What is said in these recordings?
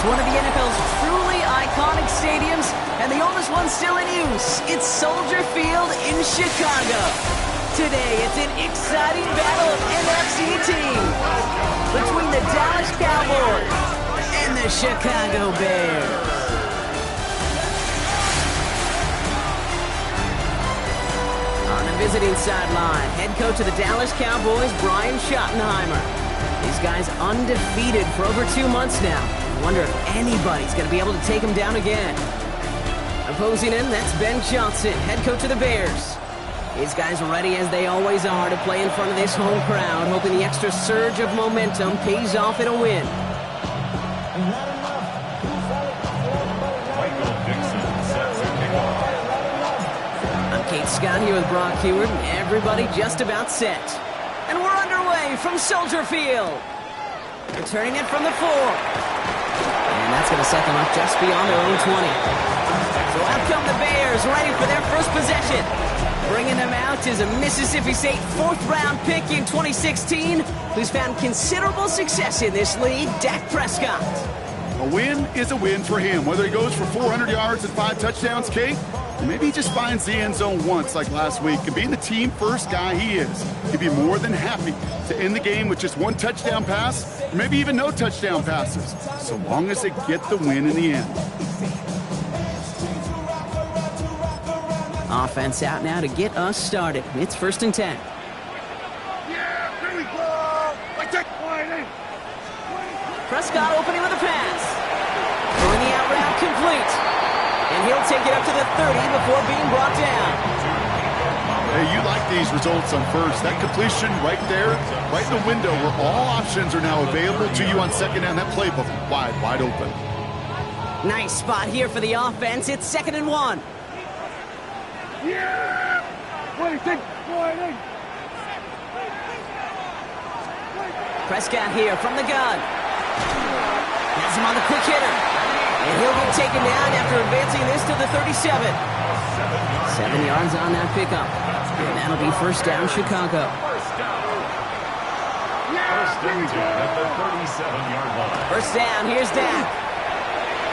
one of the NFL's truly iconic stadiums, and the oldest one still in use. It's Soldier Field in Chicago. Today, it's an exciting battle of NFC teams between the Dallas Cowboys and the Chicago Bears. On the visiting sideline, head coach of the Dallas Cowboys, Brian Schottenheimer. These guys undefeated for over 2 months now. I wonder if anybody's going to be able to take them down again. Opposing him, that's Ben Johnson, head coach of the Bears. These guys are ready as they always are to play in front of this home crowd, hoping the extra surge of momentum pays off in a win. I'm Kate Scott here with Brock Heward, and everybody just about set. And we're underway from Soldier Field. Returning it from the 4. And that's going to set them up just beyond their own 20. So out come the Bears, ready for their first possession. Bringing them out is a Mississippi State 4th-round pick in 2016, who's found considerable success in this league, Dak Prescott. A win is a win for him, whether he goes for 400 yards and 5 touchdowns, Kate, or maybe he just finds the end zone once like last week. And being the team-first guy he is, he'd be more than happy to end the game with just 1 touchdown pass, or maybe even no touchdown passes, so long as they get the win in the end. Offense out now to get us started. It's 1st and 10. Yeah, here we go. Prescott opening with a pass. Throwing the out route complete. And he'll take it up to the 30 before being brought down. Hey, you like these results on first. That completion right there, right in the window where all options are now available to you on second down. That playbook wide open. Nice spot here for the offense. It's 2nd and 1. Yeah! Prescott here from the gun. Has him on the quick hitter. And he'll get taken down after advancing this to the 37. 7 yards on that pickup. And that'll be 1st down, Chicago. First and 10 at the 37-yard line. 1st down, here's Dak.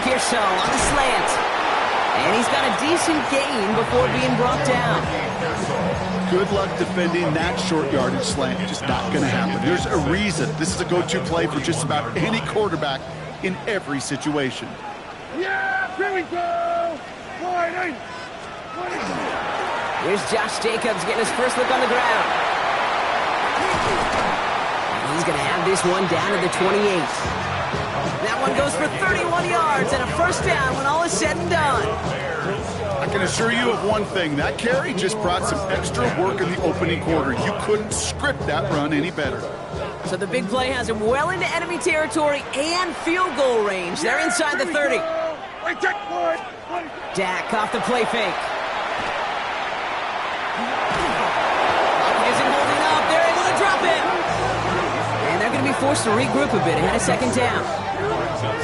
Pearson on the slant. And he's got a decent gain before being brought down. Good luck defending that short yardage slant. Just not going to happen. There's a reason this is a go-to play for just about any quarterback in every situation. Yeah, here we go. Here's Josh Jacobs getting his first look on the ground. And he's going to have this one down to the 28. That one goes for 31 yards and a 1st down when all is said and done. I can assure you of one thing. That carry just brought some extra work in the opening quarter. You couldn't script that run any better. So the big play has him well into enemy territory and field goal range. They're inside the 30. Dak off the play fake. Isn't holding up. They're able to drop it. And they're going to be forced to regroup a bit ahead of 2nd down.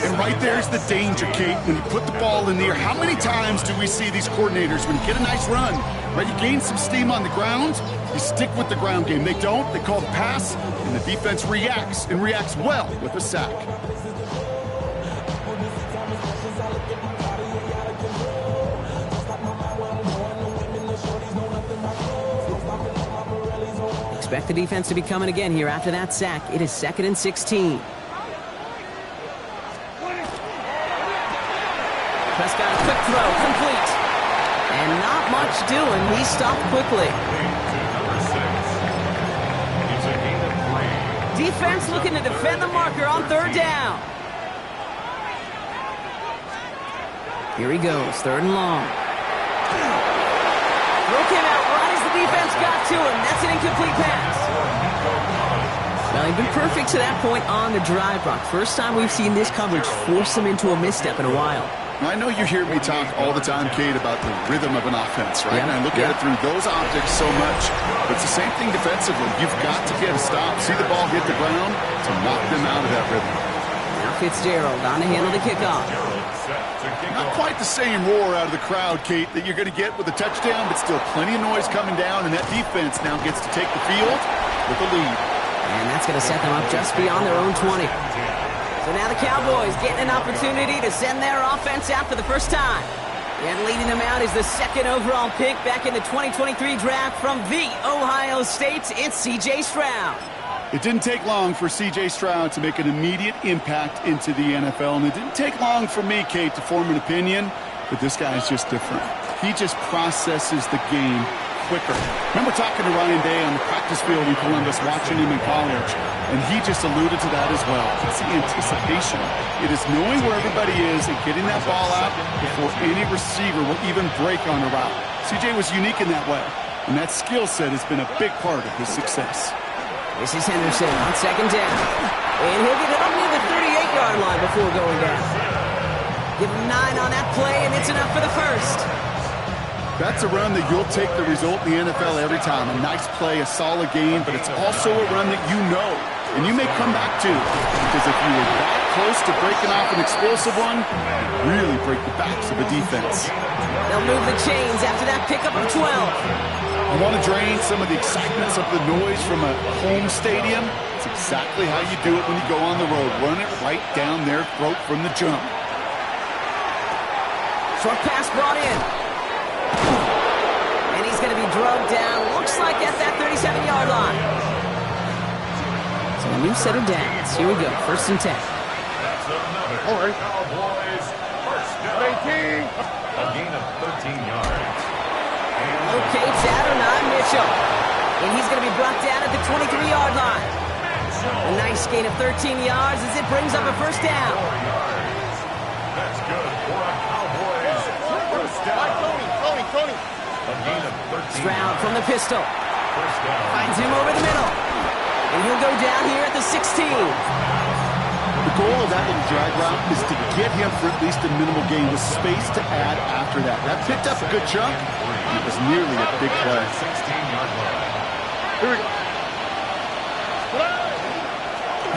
And right there's the danger, Kate, when you put the ball in the air. How many times do we see these coordinators, when you get a nice run, right, you gain some steam on the ground, you stick with the ground game. They don't, they call the pass, and the defense reacts, and reacts well with a sack. Expect the defense to be coming again here after that sack. It is 2nd and 16. Prescott, a quick throw, complete. And not much doing. He stopped quickly. Defense looking to defend the marker on 3rd down. Here he goes, 3rd and long. Throw came out right as the defense got to him. That's an incomplete pass. Well, he'd been perfect to that point on the drive, Brock. First time we've seen this coverage force him into a misstep in a while. I know you hear me talk all the time, Kate, about the rhythm of an offense, right? And I look at it through those optics so much. But it's the same thing defensively. You've got to get a stop, see the ball hit the ground to knock them out of that rhythm. Now Fitzgerald on to handle the kickoff. Not quite the same roar out of the crowd, Kate, that you're going to get with a touchdown, but still plenty of noise coming down, and that defense now gets to take the field with the lead. And that's going to set them up just beyond their own 20. So now the Cowboys getting an opportunity to send their offense out for the first time. And leading them out is the second overall pick back in the 2023 draft from the Ohio State. It's C.J. Stroud. It didn't take long for C.J. Stroud to make an immediate impact into the NFL, and it didn't take long for me, Kate, to form an opinion, but this guy is just different. He just processes the game quicker. Remember talking to Ryan Day on the practice field in Columbus, watching him in college, and he just alluded to that as well. It's the anticipation. It is knowing where everybody is and getting that ball out before any receiver will even break on a route. C.J. was unique in that way, and that skill set has been a big part of his success. This is Henderson on second down. And he'll get it up near the 38-yard line before going down. Give him 9 on that play, and it's enough for the first. That's a run that you'll take the result in the NFL every time. A nice play, a solid game, but it's also a run that you know, and you may come back to, because if you were that close to breaking off an explosive one, you really break the backs of a defense. They'll move the chains after that pickup of 12. You want to drain some of the excitement, some of the noise from a home stadium? It's exactly how you do it when you go on the road. Run it right down their throat from the jump. Short pass brought in. And he's going to be drugged down, looks like at that 37-yard line. So a new set of downs. Here we go, 1st and 10. That's another Cowboys first down. A gain of 13 yards. Locates Adonai Mitchell. And he's going to be brought down at the 23-yard line. A nice gain of 13 yards as it brings up a first down. That's good for a Cowboys first down. Tony. A gain of 13 Stroud from the pistol. First down. Finds him over the middle. And he'll go down here at the 16. The goal of that little drag route is to get him for at least a minimal gain with space to add after that. That picked up a good chunk. It was nearly a big play. 16-yard line. Here we go.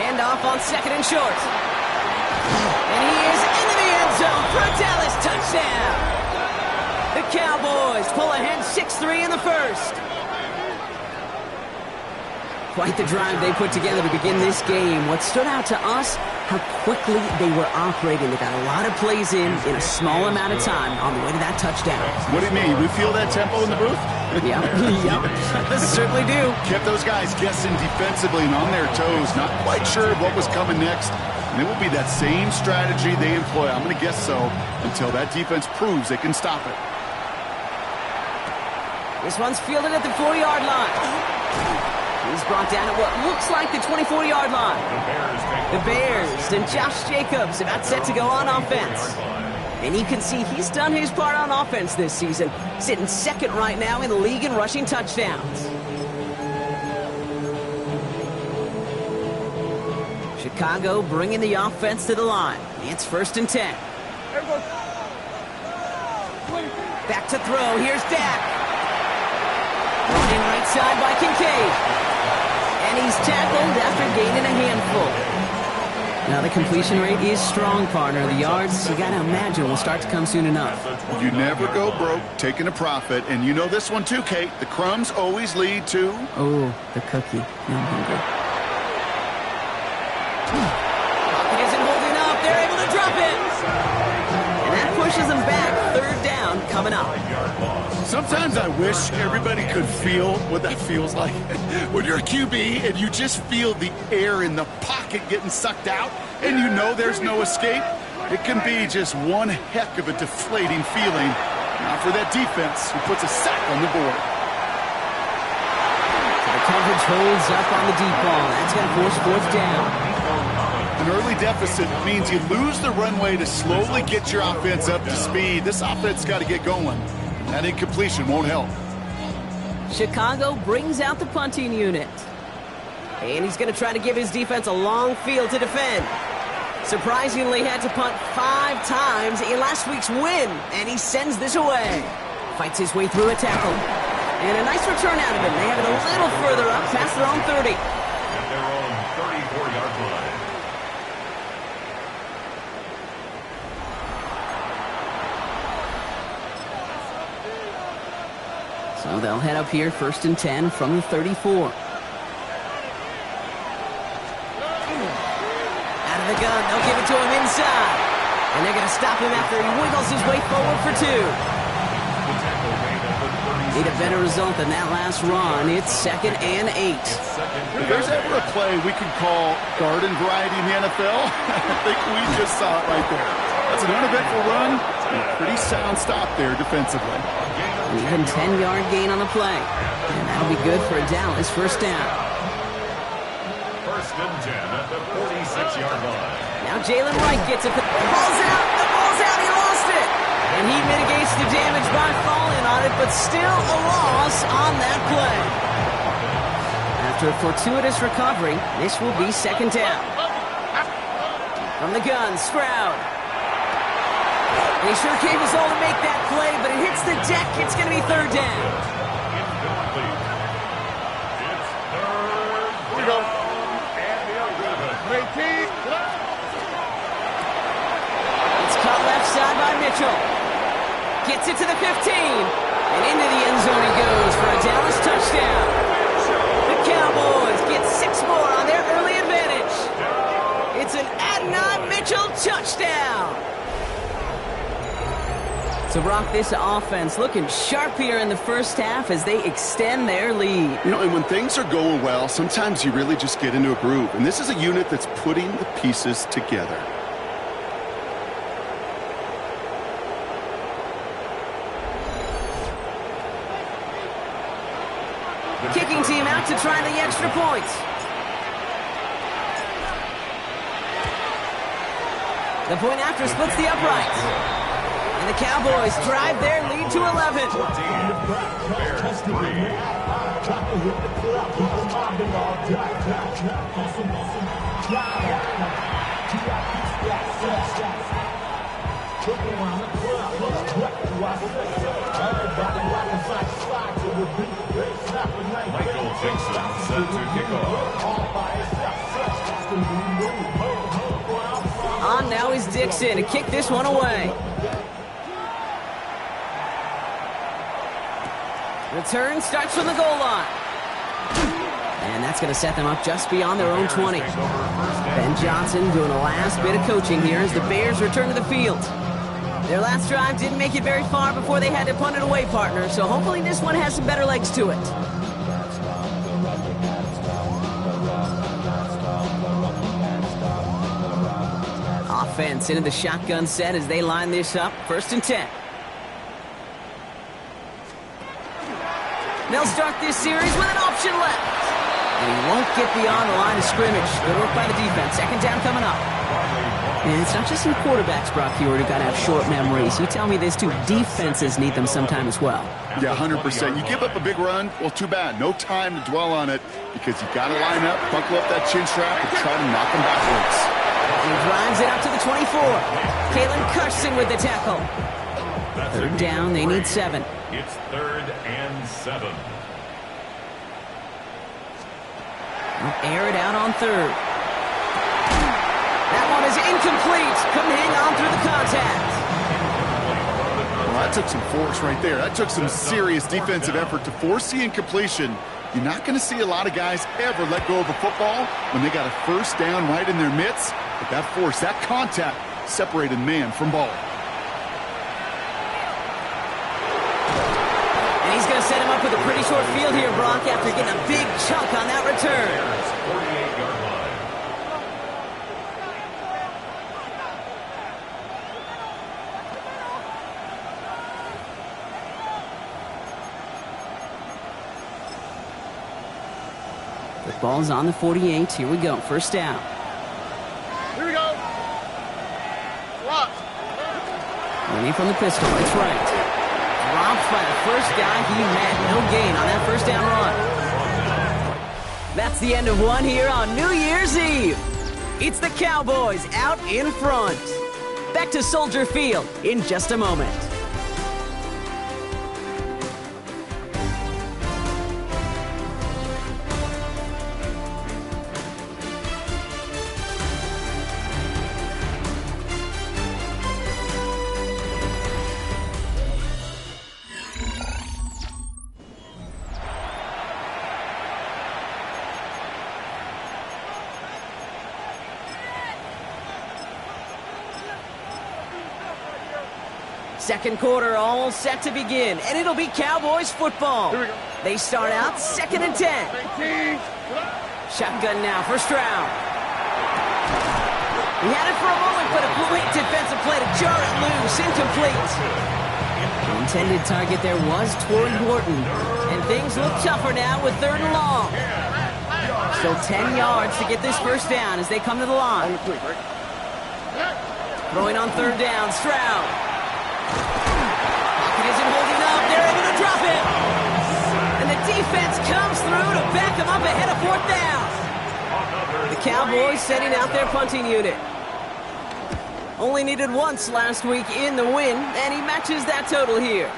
Handoff on second and short. And he is into the end zone for a Dallas touchdown. The Cowboys pull ahead 6-3 in the first. Quite the drive they put together to begin this game. What stood out to us, how quickly they were operating. They got a lot of plays in a small amount of time on the way to that touchdown. What do you mean? We feel that tempo in the booth? Yep, certainly do. Kept those guys guessing defensively and on their toes, not quite sure what was coming next. And it will be that same strategy they employ, I'm going to guess so, until that defense proves they can stop it. This one's fielded at the 4-yard line. He's brought down at what looks like the 24-yard line. The Bears and Josh Jacobs about set to go on offense. And you can see he's done his part on offense this season, sitting second right now in the league in rushing touchdowns. Chicago bringing the offense to the line. It's 1st and 10. Back to throw. Here's Dak. Brought in right side by Kincaid. And he's tackled after gaining a handful. Now the completion rate is strong, partner. The yards, you got to imagine, will start to come soon enough. You never go broke taking a profit. And you know this one too, Kate. The crumbs always lead to... Oh, the cookie. Now I'm hungry. Pocket isn't holding up. They're able to drop it. And that pushes them back. 3rd down coming up. Sometimes I wish everybody could feel what that feels like. When you're a QB and you just feel the air in the pocket getting sucked out and you know there's no escape, it can be just one heck of a deflating feeling. Now for that defense who puts a sack on the board. So the coverage holds up on the deep ball. That's going to force 4th down. An early deficit means you lose the runway to slowly get your offense up to speed. This offense got to get going. That incompletion won't help. Chicago brings out the punting unit. And he's going to try to give his defense a long field to defend. Surprisingly had to punt 5 times in last week's win. And he sends this away. Fights his way through a tackle. And a nice return out of him. They have it a little further up past their own 30. At their own 34-yard line. So they'll head up here 1st and 10 from the 34. Out of the gun, they'll give it to him inside. And they're going to stop him after he wiggles his way forward for 2. Need a better result than that last run. It's 2nd and 8. If there's ever a play we could call garden variety in the NFL, I think we just saw it right there. That's an uneventful run and a pretty sound stop there defensively. An even 10-yard gain on the play. And that'll be good for a Dallas first down. 1st and 10 at the 46-yard line. Now Jalen Wright gets it. The ball's out. The ball's out. He lost it. And he mitigates the damage by falling on it, but still a loss on that play. After a fortuitous recovery, this will be 2nd down. From the gun, Stroud. And he sure gave his all to make that play, but it hits the deck. It's going to be 3rd down. Here we go. 18. It's caught left side by Mitchell. Gets it to the 15. And into the end zone he goes for a Dallas touchdown. The Cowboys get 6 more on their early advantage. It's an Adnan Mitchell touchdown. So, Brock, this offense looking sharp here in the first half as they extend their lead. You know, and when things are going well, sometimes you really just get into a groove. And this is a unit that's putting the pieces together. Kicking team out to try the extra points. The point after splits the uprights. And the Cowboys drive their lead to 11. 3. Michael Dixon set to kick off. On now is Dixon to kick this one away. Return starts from the goal line. And that's going to set them up just beyond their own 20. Ben Johnson doing a last bit of coaching here as the Bears return to the field. Their last drive didn't make it very far before they had to punt it away, partner, so hopefully this one has some better legs to it. Offense into the shotgun set as they line this up. 1st and 10. They'll start this series with an option left. And he won't get beyond the line of scrimmage. Good work by the defense. 2nd down coming up. And it's not just some quarterbacks, Brock Hewitt, who got to have short memories. You tell me this too. Defenses need them sometime as well. Yeah, 100%. You give up a big run, well, too bad. No time to dwell on it because you got to line up, buckle up that chin strap, and try to knock them backwards. He drives it out to the 24. Kalen Carson with the tackle. 3rd down, they need 7. It's 3rd and 7. They'll air it out on 3rd. That one is incomplete. Couldn't hang on through the contact. Well, that took some force right there. That took some serious defensive effort to force the incompletion. You're not going to see a lot of guys ever let go of a football when they got a 1st down right in their midst. But that force, that contact, separated man from ball. And he's going to set him up with a pretty short field here, Brock, after getting a big chunk on that return. 48-yard line. The ball's on the 48. Here we go. 1st down. Here we go. Lock. Winning from the pistol. It's right. Dropped by the first guy he met. No gain on that 1st down run. That's the end of one here on New Year's Eve. It's the Cowboys out in front. Back to Soldier Field in just a moment. Second quarter all set to begin, and it'll be Cowboys football. Here we go. They start out 2nd and 10. 18. Shotgun now for Stroud. He had it for a moment, but a great defensive play to jar it loose. Incomplete. The intended target there was Torrey Horton, and things look tougher now with 3rd and long. Still 10 yards to get this first down as they come to the line. Throwing on 3rd down, Stroud. Pocket isn't holding up. They're able to drop him. And the defense comes through to back him up ahead of 4th down. The Cowboys setting out their punting unit. Only needed once last week in the win, and he matches that total here.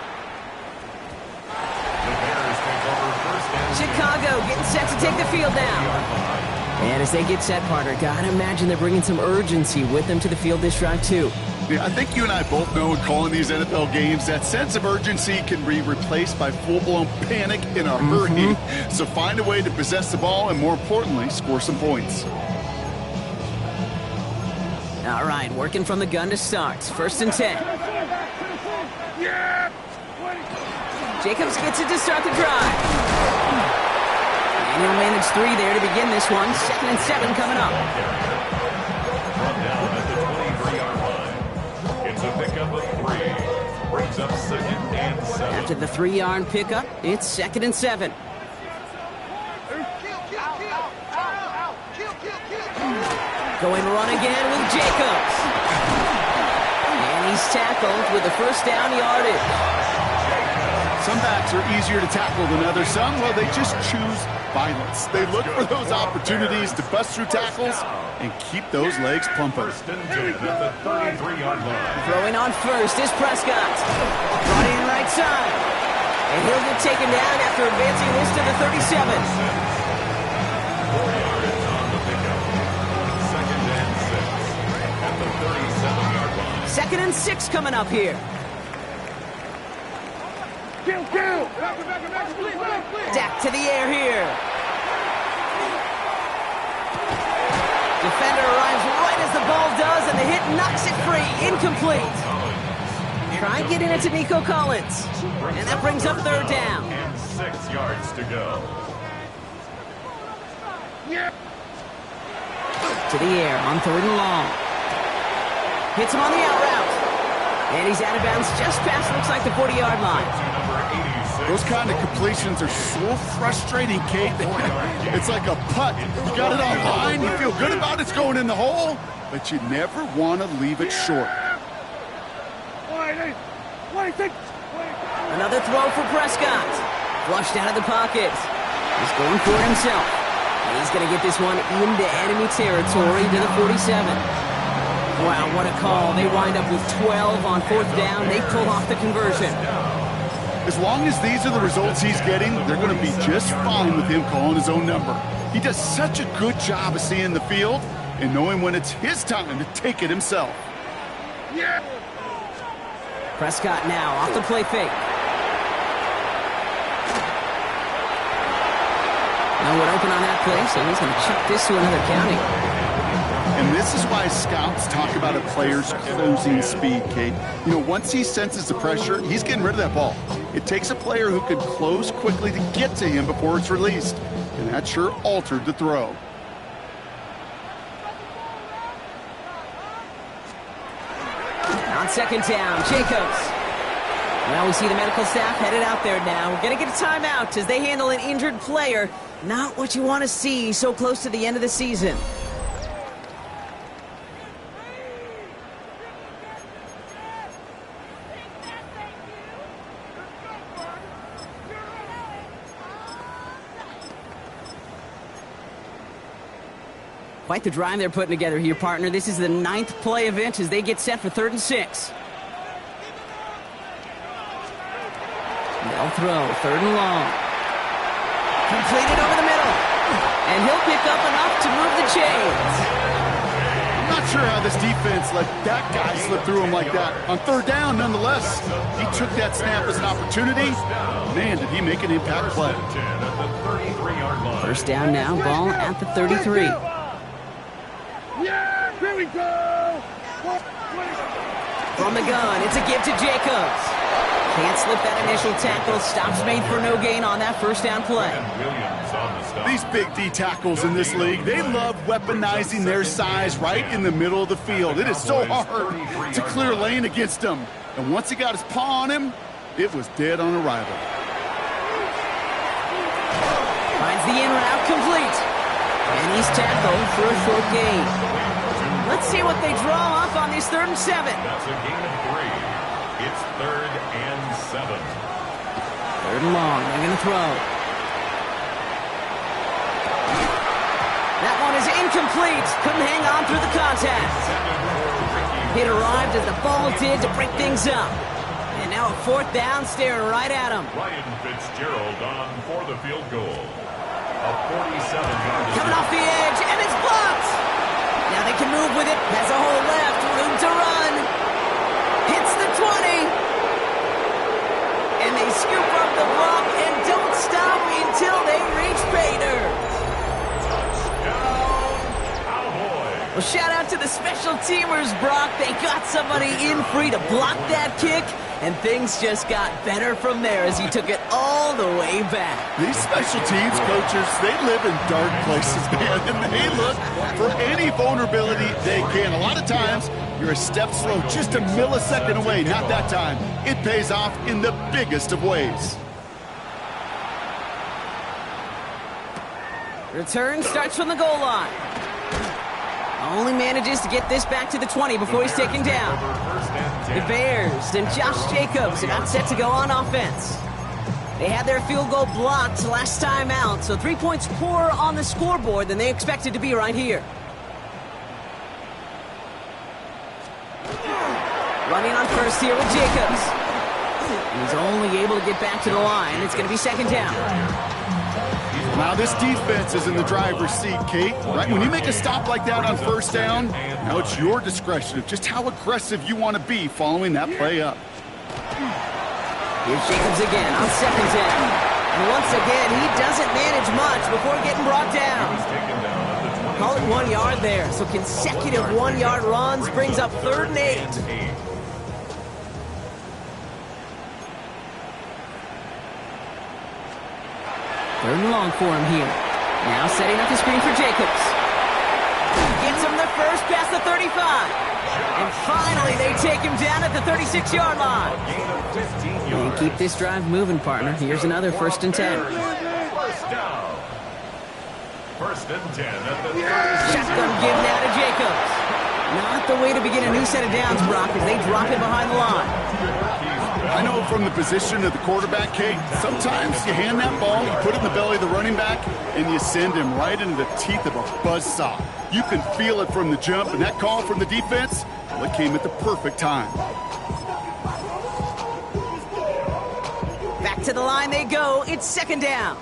Chicago getting set to take the field now. And as they get set, partner, gotta imagine they're bringing some urgency with them to the field this drive, too. Yeah, I think you and I both know in calling these NFL games that sense of urgency can be replaced by full-blown panic in a hurry. So find a way to possess the ball and, more importantly, score some points. All right, working from the gun to start. 1st and 10. Jacobs gets it to start the drive. And he'll manage 3 there to begin this one. 2nd and 7 coming up. From down at the 23-yard line. It's a pickup of 3. Brings up 2nd and 7. After the 3-yard pickup, it's 2nd and 7. Going run again with Jacobs. And he's tackled with the first down yardage. Some backs are easier to tackle than others. Some, well, they just choose violence. They look for those opportunities to bust through tackles and keep those legs pumping. 1st and 10 at the 33-yard line. Throwing on first is Prescott. Running right side. And he'll get taken down after advancing this to the 37. 4 yards on the pickup. 2nd and 6 at the 37-yard line. 2nd and 6 coming up here. Dak to the air here. Defender arrives right as the ball does, and the hit knocks it free. Incomplete. Try getting it to Nico Collins. And that brings up 3rd down. And 6 yards to go. To the air on 3rd and long. Hits him on the out route. And he's out of bounds just past, looks like, the 40-yard line. Those kind of completions are so frustrating, Kate. It's like a putt. You got it on line, you feel good about it's going in the hole, but you never want to leave it short. Another throw for Prescott. Flushed out of the pocket. He's going for it himself. And he's going to get this one into enemy territory to the 47. Wow, what a call. They wind up with 12 on 4th down. They pull off the conversion. As long as these are the results he's getting, they're going to be just fine with him calling his own number. He does such a good job of seeing the field and knowing when it's his time to take it himself. Prescott now off the play fake. No one open on that play, so he's going to chuck this to another county. And this is why scouts talk about a player's closing speed, Kate. You know, once he senses the pressure, he's getting rid of that ball. It takes a player who can close quickly to get to him before it's released. And that sure altered the throw. On 2nd down, Jacobs. Well, we see the medical staff headed out there now. We're going to get a timeout as they handle an injured player. Not what you want to see so close to the end of the season. Quite the drive they're putting together here, partner. This is the 9th play event as they get set for 3rd and 6. They'll throw, 3rd and long. Completed over the middle. And he'll pick up enough to move the chains. I'm not sure how this defense let that guy slip through him like that. On 3rd down, nonetheless, he took that snap as an opportunity. Man, did he make an impact play. 1st down now, ball at the 33. From the gun, it's a give to Jacobs. Can't slip that initial tackle. Stops made for no gain on that first down play. These big D tackles in this league, they love weaponizing their size right in the middle of the field. It is so hard to clear lane against them. And once he got his paw on him, it was dead on arrival. Finds the in route complete. And he's tackled for a short gain. Let's see what they draw up on this 3rd and 7. That's a gain of 3. It's 3rd and 7. 3rd and long. They're going to throw. That one is incomplete. Couldn't hang on through the contact. It arrived as the ball did to break things up. And now a 4th down, staring right at him. Ryan Fitzgerald on for the field goal. A 47-yard. Coming off the edge, and it's blocked. Now they can move with it. Has a hole left. Room to run. Hits the 20. And they scoop up the block and don't stop until they reach pay dirt. Well, shout out to the special teamers, Brock. They got somebody in free to block that kick, and things just got better from there as he took it all the way back. These special teams coaches, they live in dark places, man, and they look for any vulnerability they can. A lot of times, you're a step slow, just a millisecond away. Not that time. It pays off in the biggest of ways. Return starts from the goal line. Only manages to get this back to the 20 before he's taken down. The Bears and Josh Jacobs about set to go on offense. They had their field goal blocked last time out, so 3 points poorer on the scoreboard than they expected to be right here. Running on first here with Jacobs. He's only able to get back to the line. It's going to be 2nd down. Now this defense is in the driver's seat, Kate. Right when you make a stop like that on 1st down, now it's your discretion of just how aggressive you want to be following that play up. Here's Jacobs again on 2nd down. And once again, he doesn't manage much before getting brought down. Call it 1 yard there. So consecutive 1-yard runs brings up 3rd and 8. Third and long for him here. Now setting up the screen for Jacobs. Gets him the first past the 35. And finally they take him down at the 36-yard line. And keep this drive moving, partner. Here's another 1st and 10. First down. 1st and 10 at the 36. Shotgun give now to Jacobs. Not the way to begin a new set of downs, Brock, as they drop it behind the line. I know from the position of the quarterback, Kate, sometimes you hand that ball, you put it in the belly of the running back, and you send him right into the teeth of a buzzsaw. You can feel it from the jump, and that call from the defense, well, it came at the perfect time. Back to the line they go. It's 2nd down.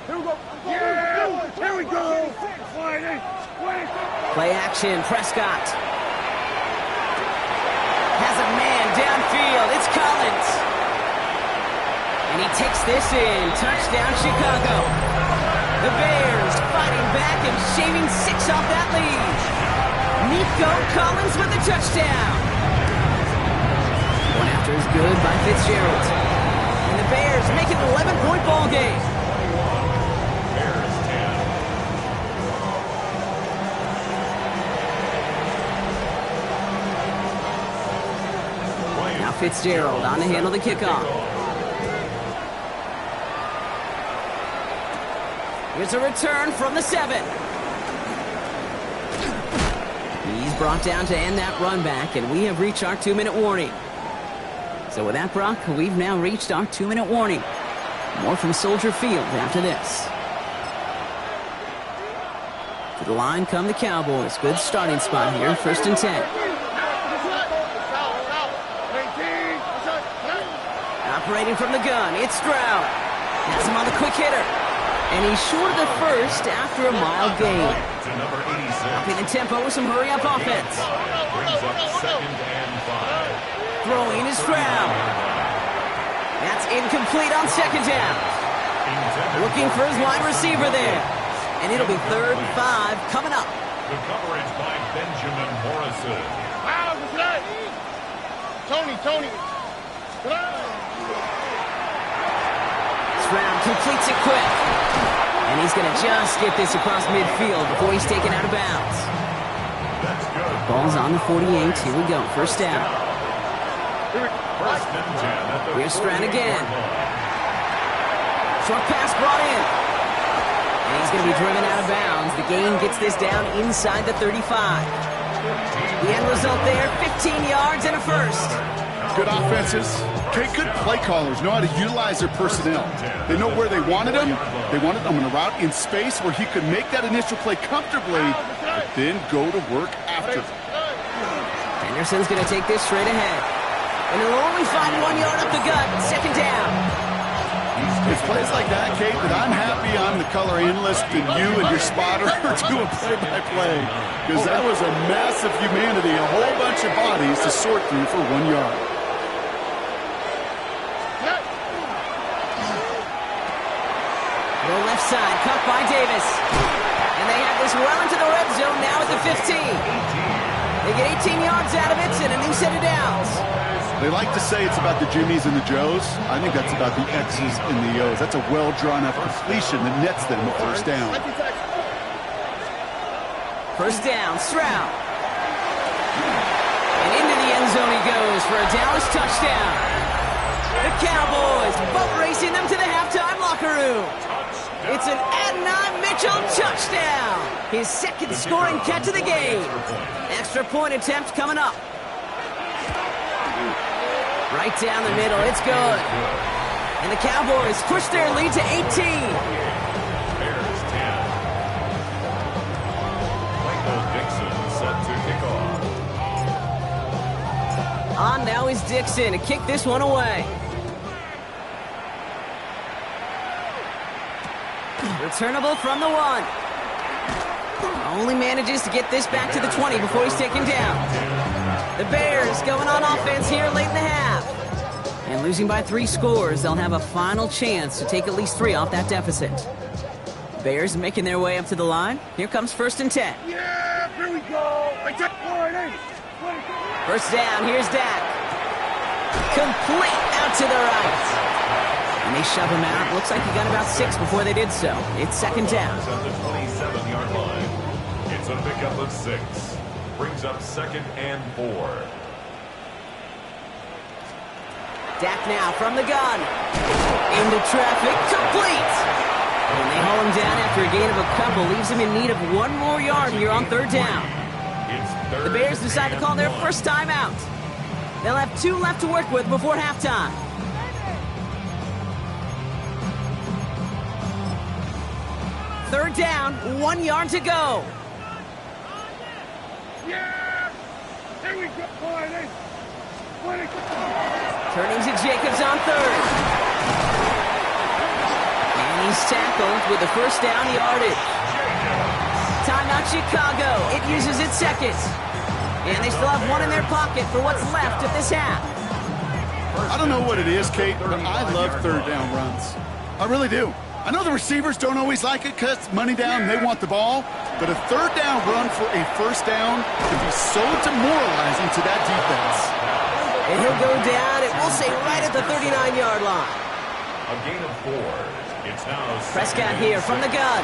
Here we go. Yeah, here we go. Play action, Prescott. Has a man downfield. It's Collins. And he takes this in. Touchdown, Chicago. The Bears fighting back and shaving 6 off that lead. Nico Collins with the touchdown. One after is good by Fitzgerald. And the Bears make it an 11-point ball game. Bears 10. Now Fitzgerald on to handle the kickoff. Here's a return from the 7. He's brought down to end that run back, and we have reached our 2-minute warning. So with that, Brock, we've now reached our 2-minute warning. More from Soldier Field after this. To the line come the Cowboys. Good starting spot here, 1st and 10. Operating from the gun, it's Stroud. Has him on the quick hitter. And he's short of the first after a mild gain. Upping the tempo with some hurry-up offense. Brings up 2nd and 5. Throwing is Stroud. That's incomplete on 2nd down. Looking for his wide receiver there. And it'll be 3rd and 5 coming up. The coverage by Benjamin Morrison. Tony. Stroud completes it quick. And he's going to just get this across midfield before he's taken out of bounds. That's good. Ball's on the 48. Here we go. First down. First and 10 at the Here's Stroud 48 again. yard line. Short pass brought in. And he's going to be driven out of bounds. The gain gets this down inside the 35. The end result there, 15 yards and a first. Good offenses. Okay, good play callers know how to utilize their personnel. They know where they wanted him. They wanted him on a route in space where he could make that initial play comfortably, but then go to work after. Henderson's going to take this straight ahead. And he'll only find 1 yard up the gut. Second down. It's plays like that, Kate, that I'm happy I'm the color analyst and you and your spotter are doing play-by-play. Because that was a massive humanity, a whole bunch of bodies to sort through for 1 yard. Go left side, cut by Davis. And they have this well into the red zone now at the 15. They get 18 yards out of it and a new set of downs. They like to say it's about the Jimmies and the Joes. I think that's about the X's and the O's. That's a well-drawn-up completion that nets them the first down. First down, Stroud. And into the end zone he goes for a Dallas touchdown. The Cowboys boat racing them to the halftime locker room. It's an Adonai Mitchell touchdown. His second scoring catch of the game. Extra point attempt coming up. Right down the middle, it's good. And the Cowboys push their lead to 18. Bears 10. Michael Dixon set to kick off. On now is Dixon to kick this one away. Returnable from the 1. Only manages to get this back to the 20 before he's taken down. The Bears going on offense here late in the half. And losing by 3 scores, they'll have a final chance to take at least 3 off that deficit. Bears making their way up to the line. Here comes first and 10. Yeah, here we go. First down, here's Dak. Complete out to the right. And they shove him out. Looks like he got about 6 before they did so. It's second down. At the 27-yard line. It's a pickup of 6. Brings up second and 4. Dak now from the gun. Into traffic, complete. And they haul him down after a gain of a couple. Leaves him in need of 1 more yard here on third down. The Bears decide to call their first timeout. They'll have 2 left to work with before halftime. Third down, 1 yard to go. Yeah, here we go. Turning to Jacobs on third. And he's tackled with the first down yardage. Timeout Chicago. It uses its second. And they still have 1 in their pocket for what's left of this half. I don't know what it is, Kate, but I love third down runs. I really do. I know the receivers don't always like it because it's money down and they want the ball, but a third down run for a first down can be so demoralizing to that defense. And he'll go down, and we'll say right at the 39-yard line. A gain of 4. It's now Prescott here from the gun.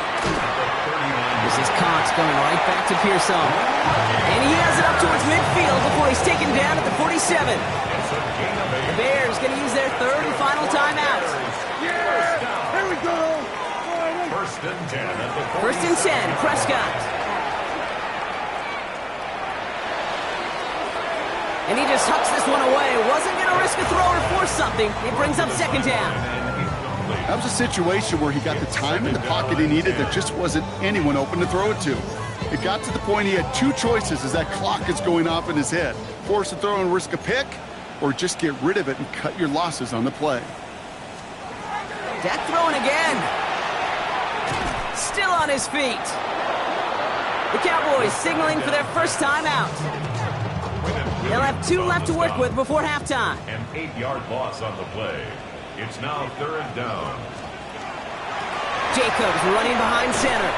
This is Cox going right back to Pearson. And he has it up towards midfield before he's taken down at the 47. The Bears going to use their third and final timeout. Here we go. First and 10 at the 47. First and 10, Prescott. And he just hucks this one away. Wasn't going to risk a throw or force something. It brings up second down. That was a situation where he got the time in the pocket he needed. There just wasn't anyone open to throw it to. It got to the point he had 2 choices as that clock is going off in his head. Force a throw and risk a pick, or just get rid of it and cut your losses on the play. Dak throwing again. Still on his feet. The Cowboys signaling for their first timeout. They'll have 2 left to work with before halftime. An 8-yard loss on the play. It's now third down. Jacobs running behind center.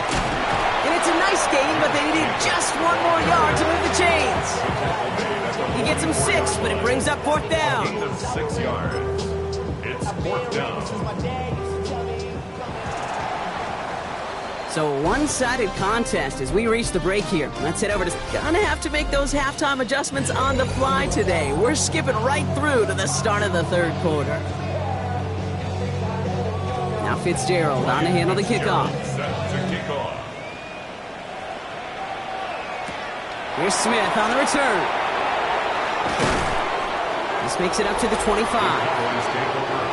And it's a nice gain, but they needed just 1 more yard to move the chains. He gets him 6, but it brings up up 4th down. Gain of 6 yards. It's 4th down. So a one-sided contest as we reach the break here. Let's head over to... Gonna have to make those halftime adjustments on the fly today. We're skipping right through to the start of the 3rd quarter. Now Fitzgerald on to handle the kickoff. Set to kick off. Here's Smith on the return. This makes it up to the 25.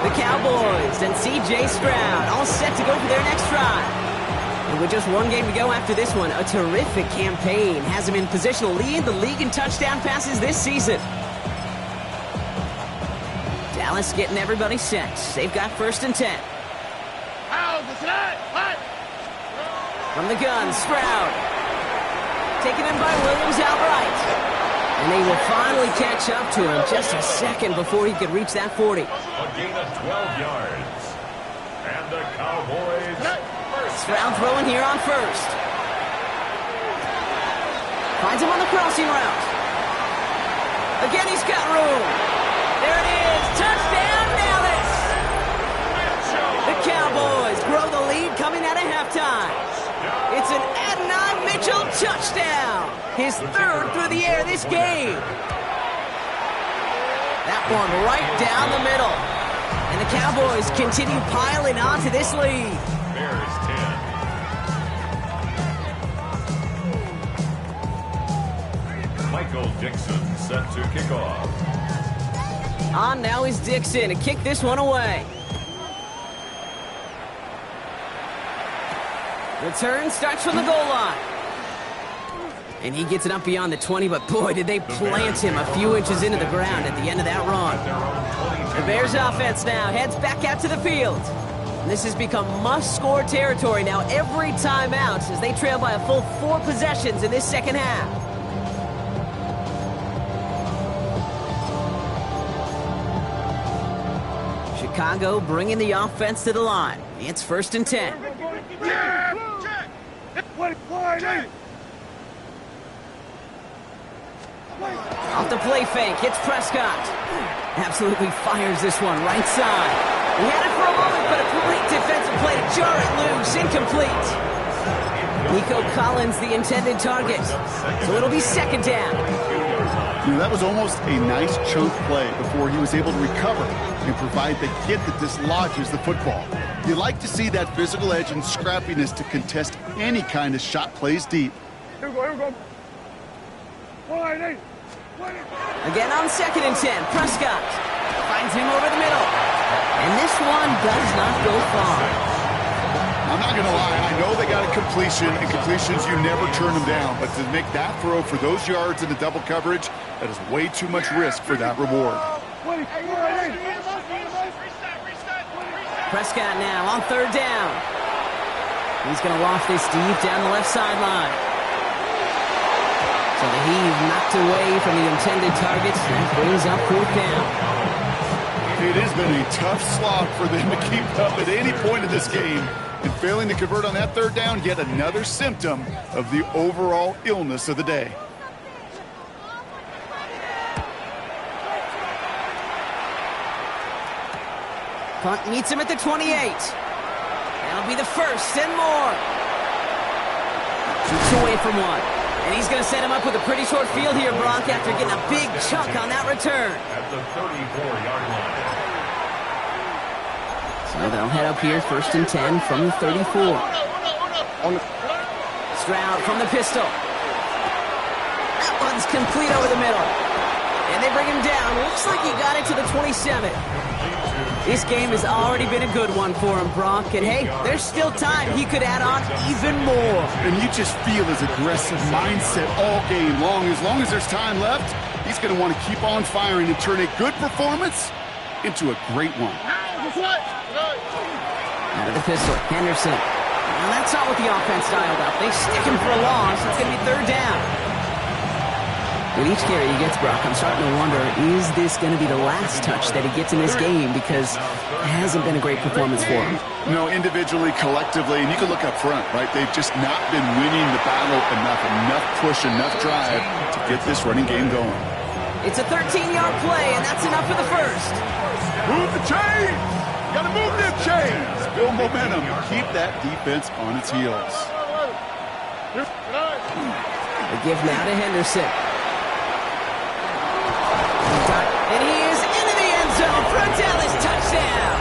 The Cowboys and C.J. Stroud all set to go for their next drive. And with just one game to go after this one, a terrific campaign has him in position to lead the league in touchdown passes this season. Dallas getting everybody set. They've got 1st and 10. From the gun, Stroud. Taken in by Williams outright. And they will finally catch up to him just a second before he could reach that 40. A gain of 12 yards. And the Cowboys first. Stroud throwing here on 1st. Finds him on the crossing route. Again, he's got room. There it is. Touchdown, Dallas. The Cowboys grow the lead coming out of halftime. It's an Adonai Mitchell touchdown. His 3rd through the air this game. That one right down the middle. And the Cowboys continue piling on to this lead. Bears 10. Michael Dixon set to kick off. On now is Dixon to kick this one away. Return starts from the goal line. And he gets it up beyond the 20, but boy, did they plant him a few inches into the ground at the end of that run. The Bears offense now heads back out to the field. And this has become must-score territory now every time out as they trail by a full 4 possessions in this 2nd half. Chicago bringing the offense to the line. It's 1st and 10. Off the play fake, hits Prescott. Absolutely fires this one right side. He had it for a moment, but a great defensive play to jar it loose. Incomplete. Nico Collins, the intended target. So it'll be 2nd down. You know, that was almost a nice chunk play before he was able to recover and provide the hit that dislodges the football. You like to see that physical edge and scrappiness to contest any kind of shot plays deep. Here we go. Again on 2nd and 10, Prescott finds him over the middle. And this one does not go far. I'm not going to lie, I know they got a completion, and completions, you never turn them down. But to make that throw for those yards in the double coverage, that is way too much risk for that reward. Prescott now on 3rd down. He's going to loft this deep down the left sideline. So the heave knocked away from the intended targets. That brings up 4th down. It has been a tough slog for them to keep up at any point of this game. And failing to convert on that 3rd down, yet another symptom of the overall illness of the day. Punt meets him at the 28. That'll be the 1st and more. Shoots away from one. And he's going to set him up with a pretty short field here, Brock, after getting a big chunk on that return. At the 34-yard line. So they'll head up here, 1st and 10 from the 34. Stroud from the pistol. That one's complete over the middle. And they bring him down. Looks like he got it to the 27. This game has already been a good one for him, Brock. And hey, there's still time. He could add on even more. And you just feel his aggressive mindset all game long. As long as there's time left, he's going to want to keep on firing and turn a good performance into a great one. Out of the pistol, Henderson. Now that's not what the offense dialed up. They stick him for a loss. It's going to be 3rd down. With each carry he gets, Brock, I'm starting to wonder, is this going to be the last touch that he gets in this game? Because it hasn't been a great performance for him. You know, individually, collectively, and you can look up front, right? They've just not been winning the battle enough push, enough drive to get this running game going. It's a 13-yard play, and that's enough for the first. Move the chains! Gotta move them chains! Build momentum. Keep that defense on its heels. The give now to Henderson. And he is into the end zone for a Dallas touchdown.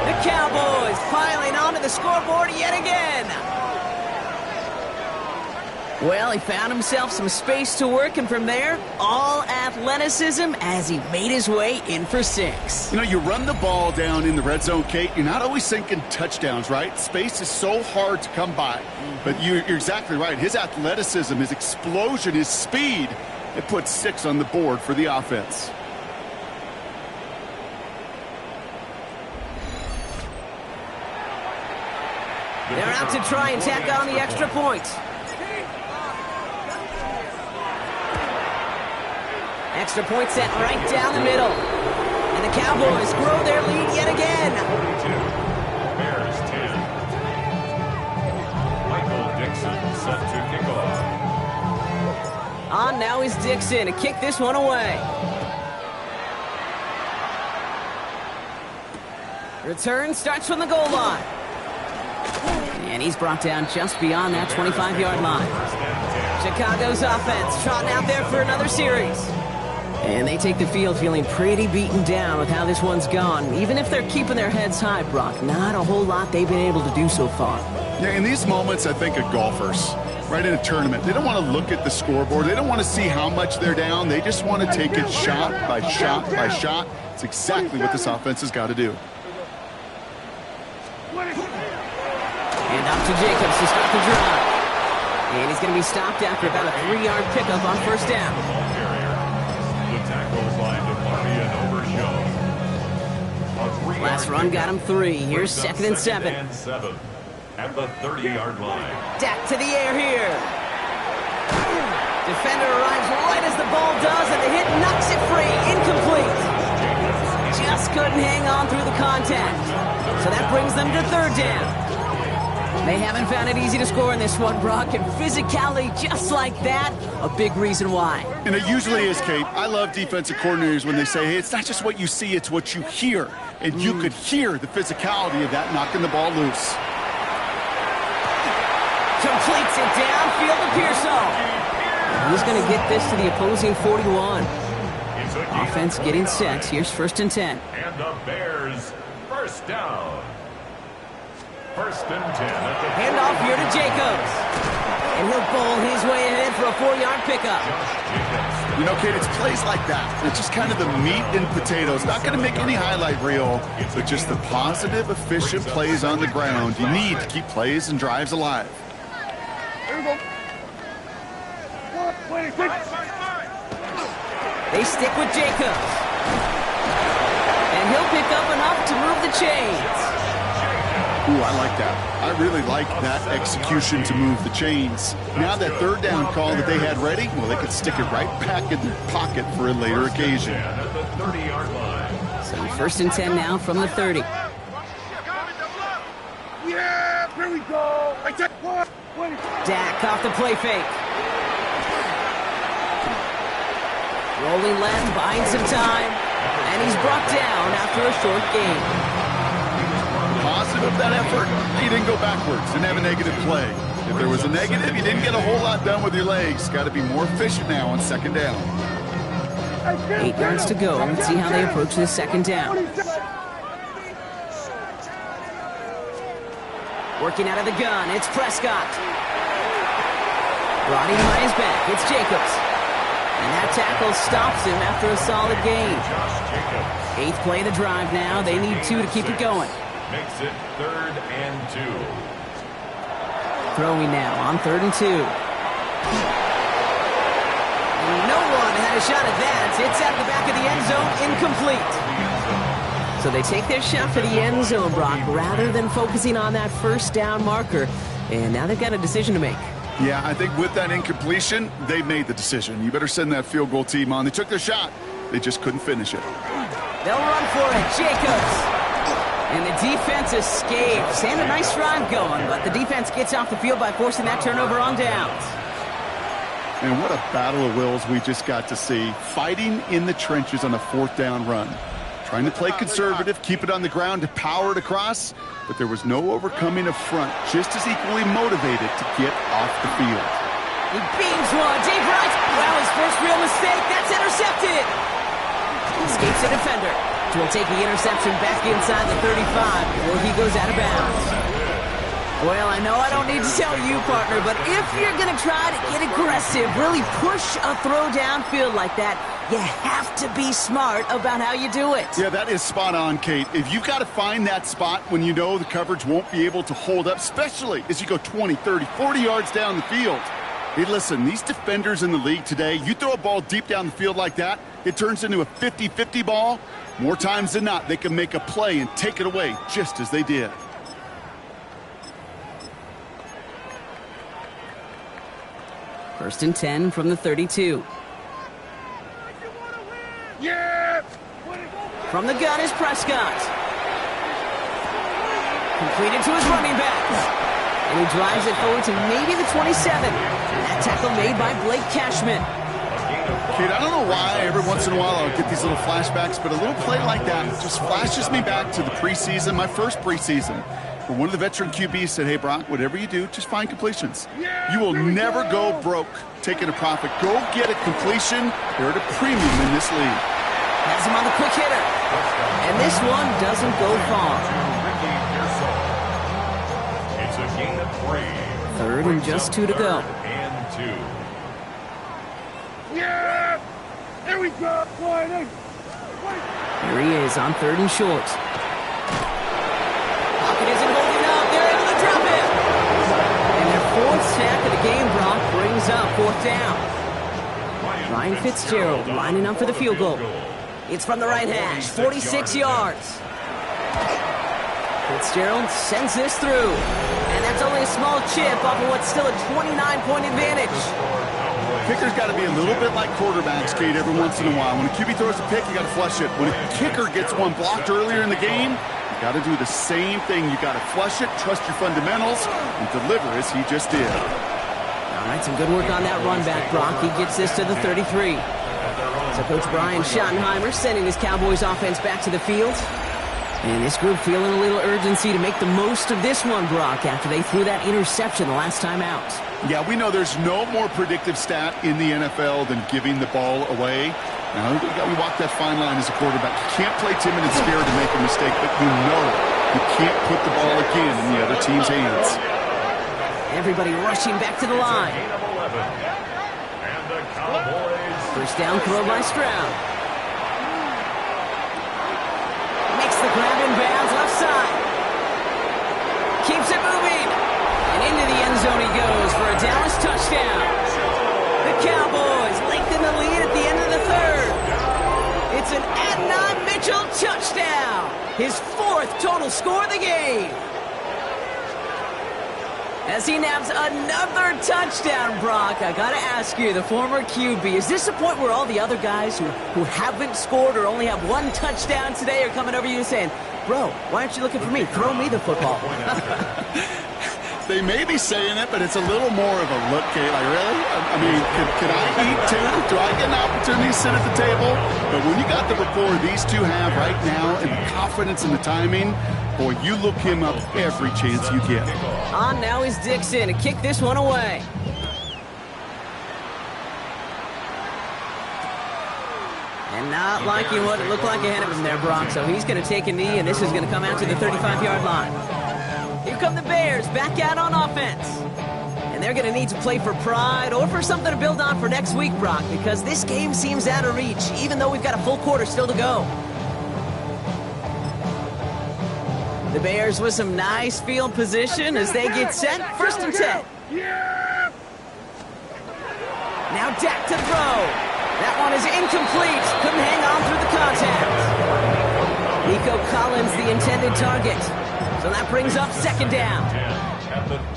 The Cowboys piling onto the scoreboard yet again. Well, he found himself some space to work, and from there, all athleticism as he made his way in for 6. You know, you run the ball down in the red zone, Kate, you're not always thinking touchdowns, right? Space is so hard to come by. But you're exactly right. His athleticism, his explosion, his speed, it puts 6 on the board for the offense. They're out to try and tack on the extra point. Extra point set right down the middle. And the Cowboys grow their lead yet again. Bears 10. Michael Dixon set to kick off. On now is Dixon to kick this one away. Return starts from the goal line. And he's brought down just beyond that 25-yard line. Chicago's offense trotting out there for another series. And they take the field feeling pretty beaten down with how this one's gone. Even if they're keeping their heads high, Brock, not a whole lot they've been able to do so far. Yeah, in these moments, I think of golfers, right, in a tournament. They don't want to look at the scoreboard. They don't want to see how much they're down. They just want to take it shot by shot by shot. It's exactly what this offense has got to do. And off to Jacobs to start the drive. And he's going to be stopped after about a 3-yard pickup on first down. The tackles line to Marty and Overshow. Last run got him 3. Here's second and 7. At the 30-yard line. Dak to the air here. Defender arrives right as the ball does, and the hit knocks it free. Incomplete. Just couldn't hang on through the contact. So that brings them to third down. They haven't found it easy to score in this one, Brock, and physicality just like that, a big reason why. And it usually is, Kate. I love defensive coordinators when they say, hey, it's not just what you see, it's what you hear. And you could hear the physicality of that knocking the ball loose. Completes it downfield to Pearsall. He's going to get this to the opposing 41. Offense getting set. Here's first and 10. And the Bears first down. First and 10 at the handoff here to Jacobs. And he'll bowl his way ahead for a 4-yard pickup. You know, Kate, it's plays like that. It's just kind of the meat and potatoes. Not going to make any highlight reel, but just the positive, efficient plays on the ground. You need to keep plays and drives alive. Here we go. They stick with Jacobs. And he'll pick up enough to move the chains. Ooh, I like that. I really like that execution to move the chains. Now that third down call that they had ready, well, they could stick it right back in their pocket for a later occasion. At the 30-yard line. So first and 10 now from the 30. Yeah, here we go. Dak off the play fake. Rolling left, buying some time. And he's brought down after a short gain. Positive of that effort, you didn't go backwards, didn't have a negative play. If there was a negative, you didn't get a whole lot done with your legs. Got to be more efficient now on second down. 8 yards to go. Let's see how they approach this second down. Working out of the gun, it's Prescott. Brought in by his back, it's Jacobs. And that tackle stops him after a solid gain. 8th play of the drive now. They need 2 to keep it going. Makes it 3rd and 2. Throwing now on 3rd and 2. No one had a shot at that. It's at the back of the end zone, incomplete. So they take their shot for the end zone, Brock, rather than focusing on that first down marker. And now they've got a decision to make. Yeah, I think with that incompletion, they made the decision. You better send that field goal team on. They took their shot. They just couldn't finish it. They'll run for it. Jacobs. And the defense escapes. And a nice drive going, but the defense gets off the field by forcing that turnover on downs. And what a battle of wills we just got to see. Fighting in the trenches on a 4th down run. Trying to play conservative, keep it on the ground to power it across, but there was no overcoming a front, just as equally motivated to get off the field. He beams one, deep right. Wow, his first real mistake. That's intercepted. He escapes the defender. Will take the interception back inside the 35 before he goes out of bounds. Well, I know I don't need to tell you, partner, but if you're going to try to get aggressive, really push a throw downfield like that, you have to be smart about how you do it. Yeah, that is spot on, Kate. If you've got to find that spot when you know the coverage won't be able to hold up, especially as you go 20, 30, 40 yards down the field. Hey, listen, these defenders in the league today, you throw a ball deep down the field like that, it turns into a 50-50 ball. More times than not, they can make a play and take it away just as they did. First and 10 from the 32. Yeah! From the gun is Prescott. Completed to his running back. And he drives it forward to maybe the 27. That tackle made by Blake Cashman. Kate, I don't know why every once in a while I'll get these little flashbacks, but a little play like that just flashes me back to the preseason, my first preseason, where one of the veteran QBs said, hey, Brock, whatever you do, just find completions. You will never go broke taking a profit. Go get a completion. They're at a premium in this league. Has him on the quick hitter. And this one doesn't go far. It's a gain of 3. Third and just 2 to go. And 2. Yeah! There we go! Here he is on 3rd and short. Pocket isn't holding up. They're able to drop it. And their 4th sack of the game, Brock, brings up 4th down. Ryan Fitzgerald lining up for the field goal. It's from the right hash, 46 yards. Fitzgerald sends this through. And that's only a small chip off of what's still a 29-point advantage. Kickers got to be a little bit like quarterbacks, Kate, every once in a while. When a QB throws a pick, you got to flush it. When a kicker gets one blocked earlier in the game, you got to do the same thing. You got to flush it, trust your fundamentals, and deliver as he just did. All right, some good work on that run back, Brock. He gets this to the 33. So Coach Brian Schottenheimer sending his Cowboys offense back to the field. And this group feeling a little urgency to make the most of this one, Brock, after they threw that interception the last time out. Yeah, we know there's no more predictive stat in the NFL than giving the ball away. Now, we walk that fine line as a quarterback. You can't play timid and scared to make a mistake, but you know you can't put the ball again in the other team's hands. Everybody rushing back to the line. And the Cowboys. First down throw by Stroud. Makes the grab in bounds left side. Keeps it moving. And into the end zone he goes for a Dallas touchdown. The Cowboys lengthen the lead at the end of the 3rd. It's an Adnan Mitchell touchdown. His 4th total score of the game. As he nabs another touchdown, Brock, I gotta ask you, the former QB, is this a point where all the other guys who haven't scored or only have 1 touchdown today are coming over to you saying, bro, why aren't you looking for me? Throw me the football. They may be saying it, but it's a little more of a look, Kate. Like, really? I mean, can I eat too? Do I get an opportunity to sit at the table? But when you got the rapport these two have right now and the confidence and the timing, boy, you look him up every chance you get. On now is Dixon to kick this one away. And not liking what it looked like ahead of him there, Brock. So he's going to take a knee, and this is going to come out to the 35-yard line. Here come the Bears, back out on offense. And they're going to need to play for pride or for something to build on for next week, Brock, because this game seems out of reach, even though we've got a full quarter still to go. The Bears with some nice field position as they get set. First and 10. Yeah! Now Dak to throw. That one is incomplete. Couldn't hang on through the contact. Nico Collins, the intended target. So that brings up 2nd down.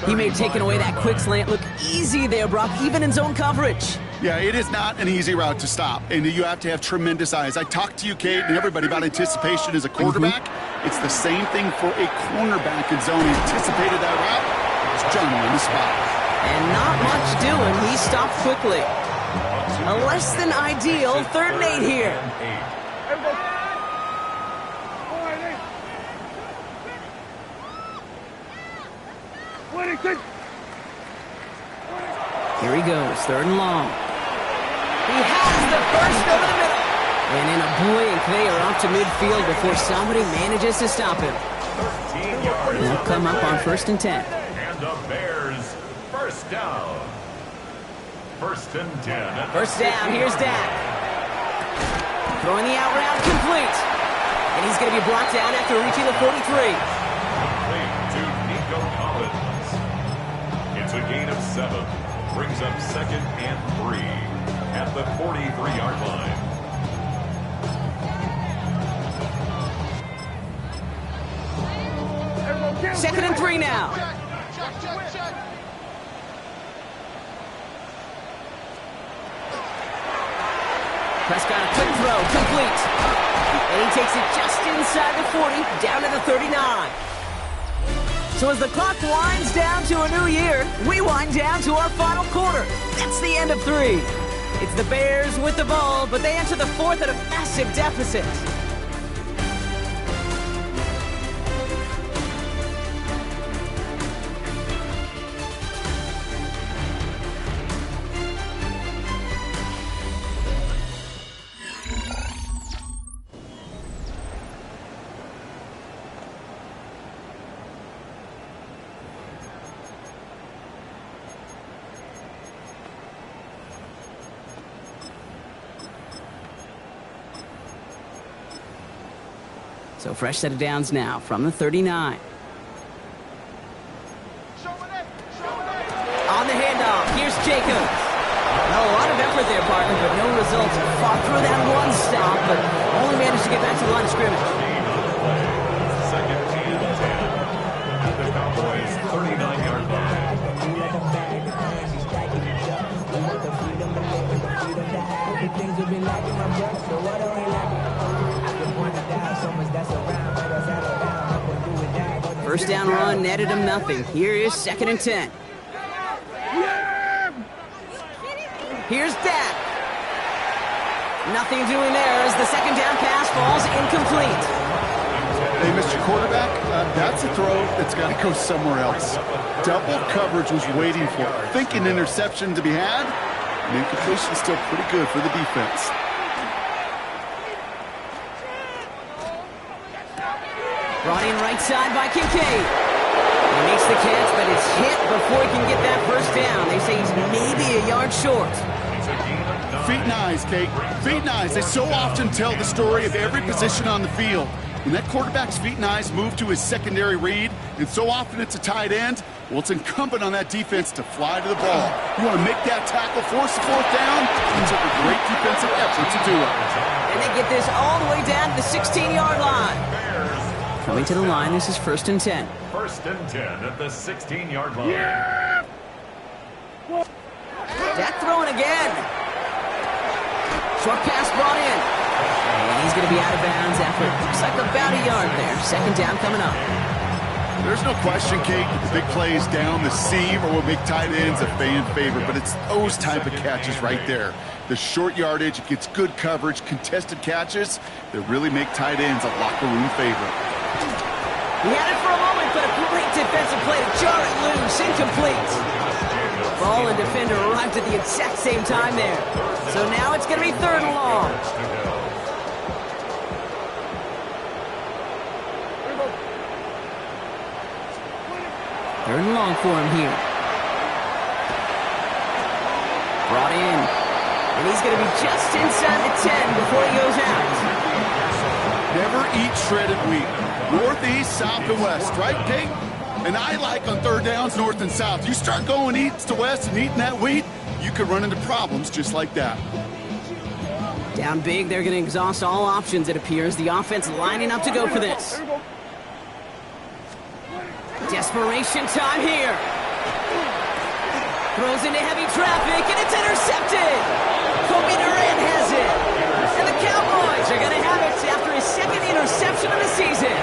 He made taking away that quick slant look easy there, Brock, even in zone coverage. Yeah, it is not an easy route to stop, and you have to have tremendous eyes. I talked to you, Kate, and everybody about anticipation as a quarterback. It's the same thing for a cornerback in zone. He anticipated that route. It's Johnny on the spot. And not much doing. He stopped quickly. A less than ideal 3rd and 8 here. Here he goes, 3rd and long. He has the first over the middle. And in a blink, they are up to midfield before somebody manages to stop him. They'll come up on 1st and 10. And the Bears, 1st down. 1st and 10. 1st down, here's Dak. Throwing the out route complete. And he's going to be blocked down after reaching the 43. Complete to Nico Collins. It's a gain of 7. Brings up 2nd and 3 at the 43-yard line. Second and 3 now. Prescott, a quick throw, complete. And he takes it just inside the 40, down to the 39. So as the clock winds down to a new year, we wind down to our final quarter. That's the end of 3. It's the Bears with the ball, but they enter the 4th at a massive deficit. So fresh set of downs now from the 39. On the handoff, here's Jacobs. Well, a lot of effort there, partner, but no results. Fought through that one stop, but only managed to get back to the line of scrimmage. 2nd and 10 at the Cowboys' 39-yard line. First down run netted him nothing. Here is 2nd and 10. Here's Dak. Nothing doing there as the 2nd down pass falls incomplete. Hey, Mr. Quarterback, that's a throw that's got to go somewhere else. Double coverage was waiting for it. Thinking interception to be had. And incompletion still pretty good for the defense. Brought in right side by Kincaid. He makes the catch, but it's hit before he can get that first down. They say he's maybe a yard short. Feet and eyes, Kate. Feet and eyes. They so often tell the story of every position on the field. When that quarterback's feet and eyes move to his secondary read, and so often it's a tight end, well, it's incumbent on that defense to fly to the ball. You want to make that tackle, force the 4th down. It took a great defensive effort to do it. And they get this all the way down to the 16-yard line. Coming to the line, this is 1st and 10. 1st and 10 at the 16-yard line. Yeah! Dak throwing again. Short pass brought in. And he's going to be out of bounds after looks like about a yard there. 2nd down coming up. There's no question, Kate, the big plays down the seam or what make tight ends a fan favorite, but it's those type of catches right there. The short yardage, it gets good coverage, contested catches that really make tight ends a locker room favorite. He had it for a moment, but a great defensive play to jar it loose, incomplete. Ball and defender arrived at the exact same time there. So now it's going to be 3rd and long. 3rd and long for him here. Brought in. And he's going to be just inside the 10 before he goes out. Never eat shredded wheat. Northeast, south, and west, right, Kate? And I like on 3rd downs, north and south. You start going east to west and eating that wheat, you could run into problems just like that. Down big, they're going to exhaust all options, it appears. The offense lining up to go for this. Desperation time here. Throws into heavy traffic, and it's intercepted. Kobe Durant has it. And the Cowboys are going to have it after his 2nd interception of the season.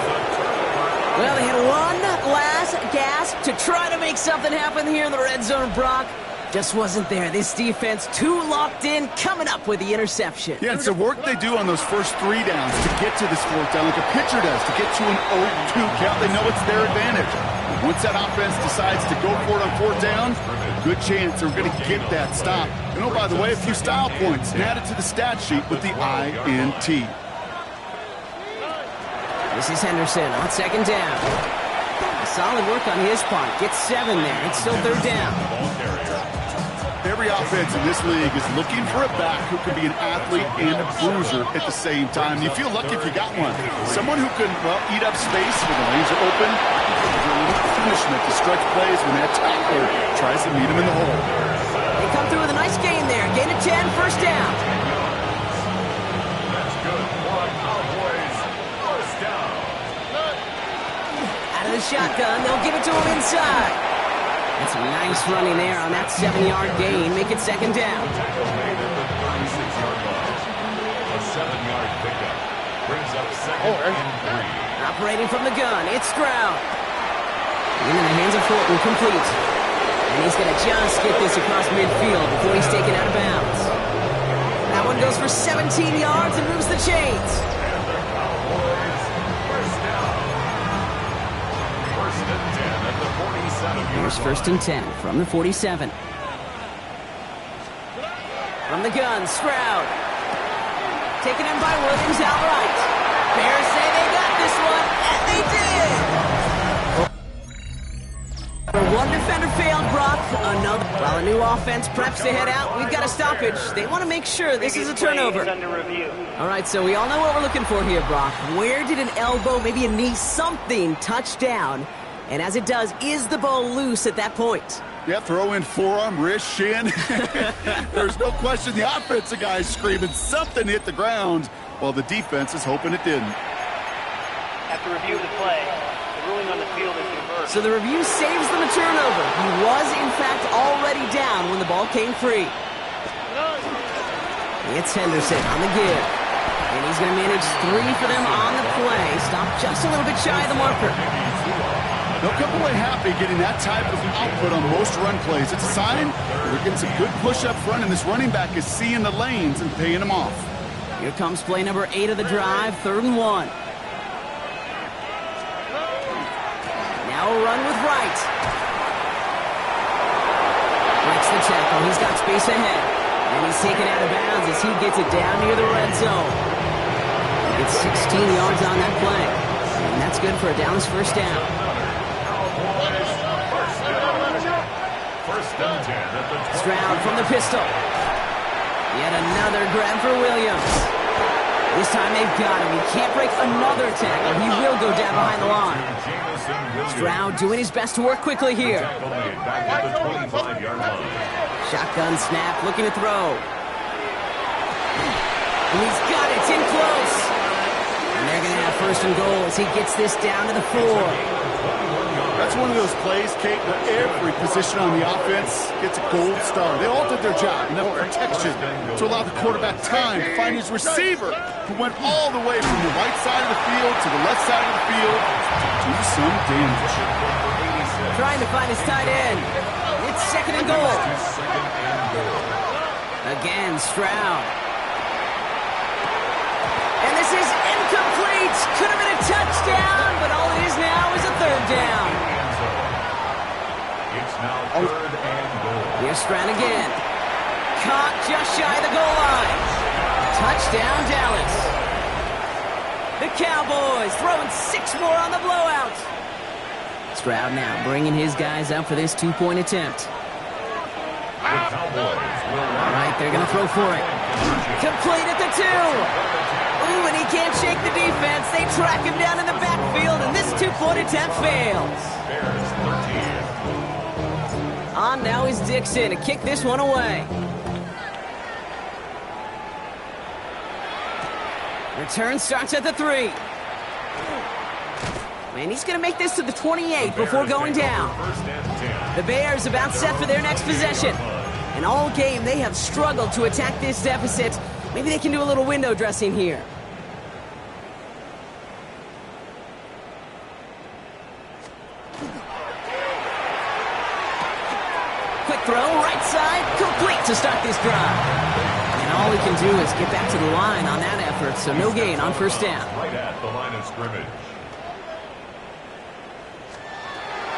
Well, they had one last gasp to to try to make something happen here in the red zone, Brock. Just wasn't there. This defense too locked in, coming up with the interception. Yeah, it's the work they do on those first 3 downs to get to this 4th down, like a pitcher does, to get to an 0-2 count. They know it's their advantage. Once that offense decides to go for it on 4th down, good chance they're going to get that stop. And oh, by the way, a few style points added to the stat sheet with the INT. This is Henderson on 2nd down. Solid work on his part. Gets 7 there. It's still 3rd down. Every offense in this league is looking for a back who can be an athlete and a bruiser at the same time. You feel lucky if you got one. Someone who can, well, eat up space when the lanes are open. Punishment to stretch plays when that tackler tries to meet him in the hole. They come through with a nice gain there. Gain of 10, 1st down. That's good for a Cowboys first down. Out of the shotgun, they'll give it to him inside. That's some nice running there on that 7-yard gain. Make it 2nd down. Tackle made at the 36-yard line. A 7-yard pickup brings up 2nd and 3. Operating from the gun, it's Stroud. Into the hands of Fulton, complete. And he's going to just get this across midfield before he's taken out of bounds. That one goes for 17 yards and moves the chains. And the Cowboys first down. 1st and 10 at the 47-yard line. Here's 1st and 10 from the 47. From the gun, Stroud. Taken in by Williams outright. Bears say they got this one, and they did! One defender failed, Brock. Another. While a new offense preps to head out, we've got a stoppage. They want to make sure this is a turnover. All right, so we all know what we're looking for here, Brock. Where did an elbow, maybe a knee, something touch down? And as it does, is the ball loose at that point? Yeah, throw in forearm, wrist, shin. There's no question the offensive guy's screaming something hit the ground while the defense is hoping it didn't. After review of the play, the ruling on the field is reversed. So the review saves them a turnover. He was, in fact, already down when the ball came free. It's Henderson on the give. And he's going to manage 3 for them on the play. Stop just a little bit shy of the marker. They'll come away happy getting that type of output on most run plays. It's a sign that they're getting some good push up front, and this running back is seeing the lanes and paying them off. Here comes play number 8 of the drive, 3rd and 1. Now a run with Wright. Breaks the tackle. He's got space ahead. And he's taken out of bounds as he gets it down near the red zone. It's 16 yards on that play. And that's good for a Dallas 1st down. Stroud from the pistol. Yet another grab for Williams. This time they've got him. He can't break another tackle. He will go down behind the line. Stroud doing his best to work quickly here. Shotgun snap, looking to throw. And he's got it. It's in close. And they're going to have 1st and goal as he gets this down to the 4. That's one of those plays, Kate, where every position on the offense gets a gold star. They all did their job. Enough protection to allow the quarterback time to find his receiver, who went all the way from the right side of the field to the left side of the field to do some damage. Trying to find his tight end. It's 2nd and goal. Again, Stroud. And this is incomplete. Could have been a touchdown, but all it is now is a 3rd down. It's now 3rd and goal. Here's Stroud again. Caught just shy of the goal line. Touchdown, Dallas. The Cowboys throwing 6 more on the blowout. Stroud now bringing his guys up for this 2-point attempt. All right, they're going to throw for it. Complete at the 2. Ooh, and he can't shake the defense. They track him down in the backfield, and this 2-point attempt fails. Bears 13. On now is Dixon to kick this one away. Return starts at the 3. And he's going to make this to the 28 before going down. The Bears about set for their next possession. And all game, they have struggled to attack this deficit. Maybe they can do a little window dressing here. drive. And all he can do is get back to the line on that effort, so no gain on first down. Right at the line of scrimmage.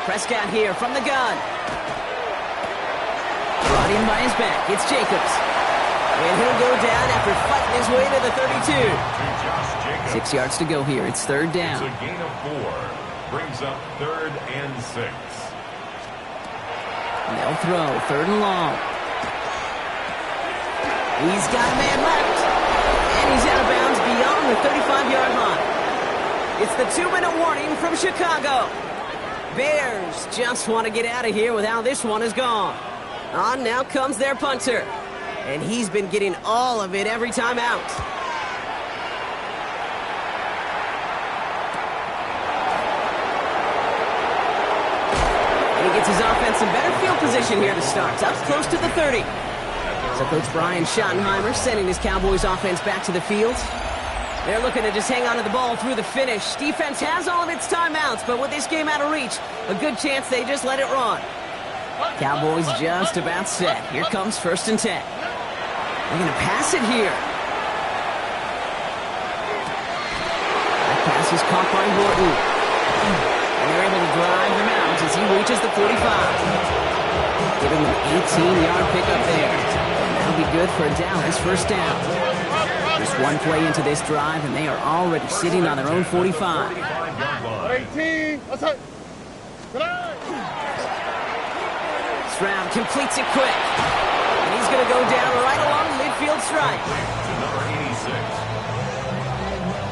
Prescott here from the gun. Brought in by his back. It's Jacobs. And he'll go down after fighting his way to the 32. 6 yards to go here. It's third down. It's a gain of 4. Brings up 3rd and 6. They'll throw. 3rd and long. He's got a man left. And he's out of bounds beyond the 35-yard line. It's the 2-minute warning from Chicago. Bears just want to get out of here with how this one is gone. On now comes their punter. And he's been getting all of it every time out. And he gets his offense in better field position here to start. Up close to the 30. So Coach Brian Schottenheimer sending his Cowboys offense back to the field. They're looking to just hang on to the ball through the finish. Defense has all of its timeouts, but with this game out of reach, a good chance they just let it run. Cowboys just about set. Here comes 1st and 10. They're going to pass it here. That pass is caught by Horton. And they're able to drive him out as he reaches the 45. Giving him an 18-yard pickup there. And that'll be good for a Dallas first down. Just one play into this drive, and they are already sitting on their own 45. 18. Let's hit. Stroud completes it quick. And he's going to go down right along the midfield stripe. Number 86.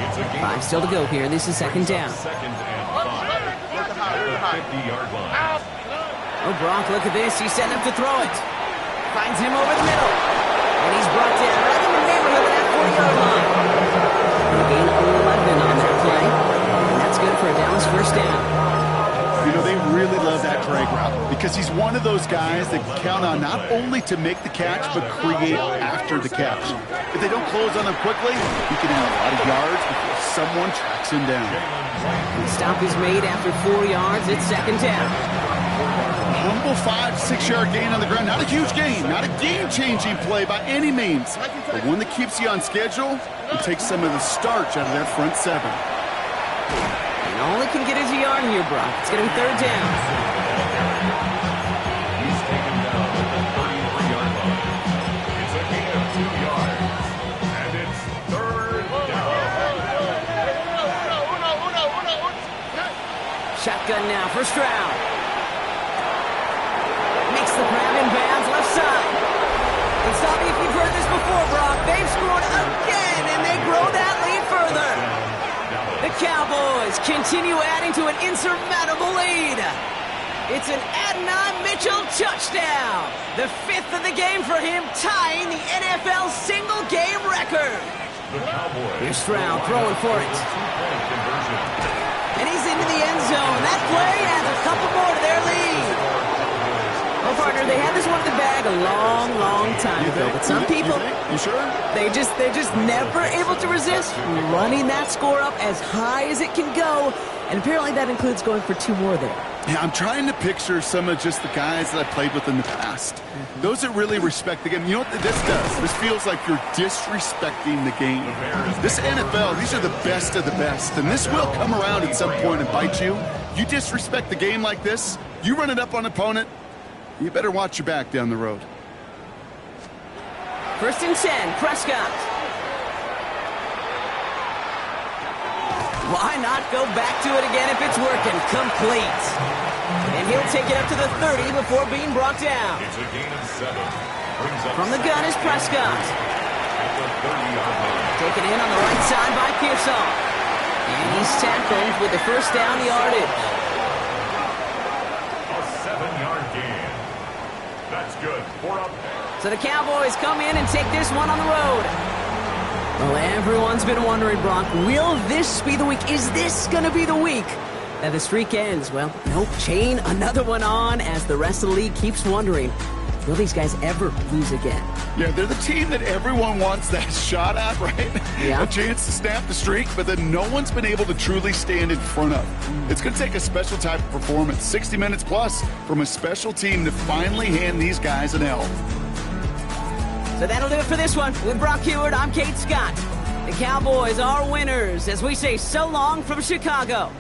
It's a gain 5 still to go here. This is 2nd down. 2nd and 5. At the 50-yard line. Oh, Brock, look at this. He's setting up to throw it. Finds him over the middle. And he's brought down right in the neighborhood of that 40-yard line. They gain 11 on that play. And that's good for a Dallas first down. You know, they really love that drag route because he's one of those guys that count on not only to make the catch, but create after the catch. If they don't close on him quickly, he can have a lot of yards before someone tracks him down. The stop is made after 4 yards. It's 2nd down. Humble 5-6 yard gain on the ground. Not a huge gain, not a game-changing play by any means, but one that keeps you on schedule and takes some of the starch out of that front 7. And all he can get is a yard here, Brock. It's going to be 3rd down. He's taken down at the 33-yard line. It's a gain of 2 yards. And it's 3rd down. Shotgun now for Stroud. Makes the grab in bounds left side. And stop me if you've heard this before, Brock. They've scored again, and they grow that lead further. The Cowboys continue adding to an insurmountable lead. It's an Adonai Mitchell touchdown. The 5th of the game for him, tying the NFL single-game record. The Cowboys. Here's Stroud throwing for it. Two-point conversion. And he's into the end zone. That play adds a couple more to their lead. Oh, partner, they had this one in the bag a long, long time ago. But some people, You sure? they're just never able to resist running that score up as high as it can go. And apparently that includes going for 2 more there. Yeah, I'm trying to picture some of just the guys that I played with in the past. Those that really respect the game. You know what this does? This feels like you're disrespecting the game. This NFL, these are the best of the best. And this will come around at some point and bite you. You disrespect the game like this, you run it up on an opponent, you better watch your back down the road. 1st and 10, Prescott. Why not go back to it again if it's working? Complete. And he'll take it up to the 30 before being brought down. It's a gain of 7. Brings up From the gun is Prescott. at the 30-yard line. Taken in on the right side by Pearson. And he's tackled with the first down yardage. A 7-yard gain. That's good. 4 up. So the Cowboys come in and take this one on the road. Well, everyone's been wondering, Brock, will this be the week? Is this going to be the week that the streak ends? Well, nope. Chain another one on as the rest of the league keeps wondering, will these guys ever lose again? Yeah, they're the team that everyone wants that shot at, right? Yeah. A chance to snap the streak, but that no one's been able to truly stand in front of. It's going to take a special type of performance, 60 minutes plus, from a special team to finally hand these guys an L. So that'll do it for this one. With Brock Heward, I'm Kate Scott. The Cowboys are winners as we say so long from Chicago.